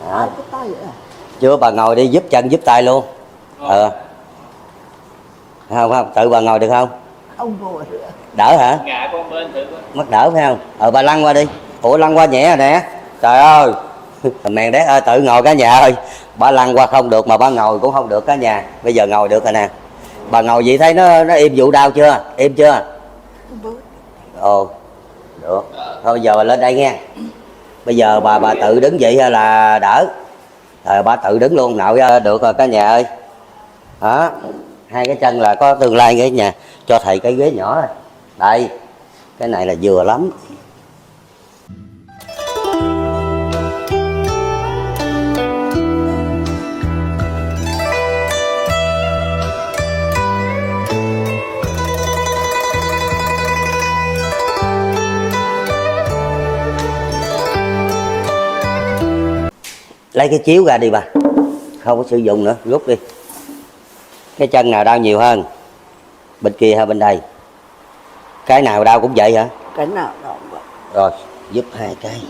Đó. Cái tay vậy à? Chưa, bà ngồi đi, giúp chân giúp tay luôn. Không không, tự bà ngồi được không? Ông ngồi nữa. Đỡ hả? Ngã qua bên thử coi. Mất đỡ phải không? Bà lăn qua đi. Ủa lăn qua nhẹ rồi nè. Trời ơi. Mèn đét ơi, tự ngồi cả nhà ơi. Bà lăn qua không được mà bà ngồi cũng không được cả nhà. Bây giờ ngồi được rồi nè. Bà ngồi vậy thấy nó im vụ đau chưa? Im chưa? Ồ. Được. Thôi giờ bà lên đây nghe. Bây giờ bà tự đứng vậy là đỡ. Rồi bà tự đứng luôn, nội được rồi cả nhà ơi. Đó. Hai cái chân là có tương lai cả nhà. Cho thầy cái ghế nhỏ này. Đây. Cái này là vừa lắm. Lấy cái chiếu ra đi bà. Không có sử dụng nữa, rút đi. Cái chân nào đau nhiều hơn? Bên kia hay bên đây? Cái nào đau cũng vậy hả? Cái nào đó vậy. Rồi, giúp hai cái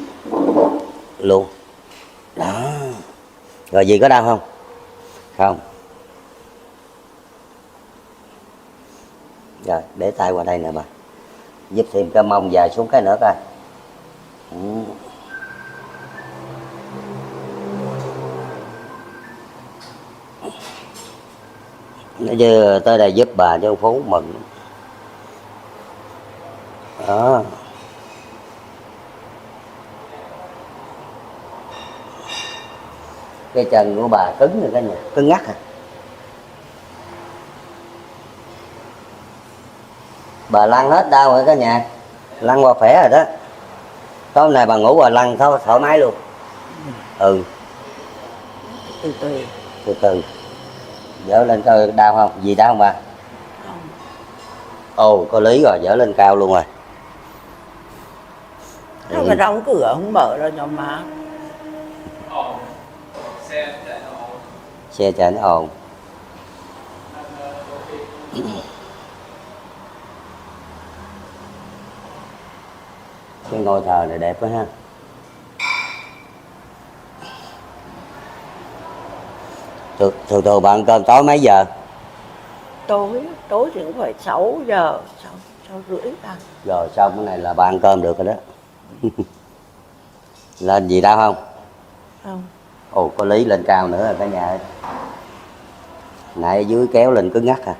luôn. Đó. Rồi gì có đau không? Không. Rồi, để tay qua đây nè bà. Giúp thêm cái mông dài xuống cái nữa coi. Nói chứ tới đây giúp bà cho Phú mừng. Đó. Cái chân của bà cứng rồi cái nhà, cứng ngắc à. Bà lăn hết đau rồi cả nhà. Lăn qua khỏe rồi đó. Tối hôm nay bà ngủ bà lăn thoải mái luôn. Ừ. Từ từ. Từ từ. Dỡ lên coi đau không? Gì đau không bà? Không. Ồ, có lý rồi, dỡ lên cao luôn rồi. Sao mà đóng cửa không mở ra cho má? Ồn. Xe chạy nó ồn. Xe chạy nó ồn. Cái ngôi thờ này đẹp quá ha. Thường bạn ăn cơm tối mấy giờ? Tối thì cũng phải 6 giờ, 6 rưỡi ăn. Rồi xong cái này là bạn ăn cơm được rồi đó. Lên gì đau không? Không. Ồ, có lý lên cao nữa rồi cả nhà ơi. Nãy dưới kéo lên cứng ngắc à.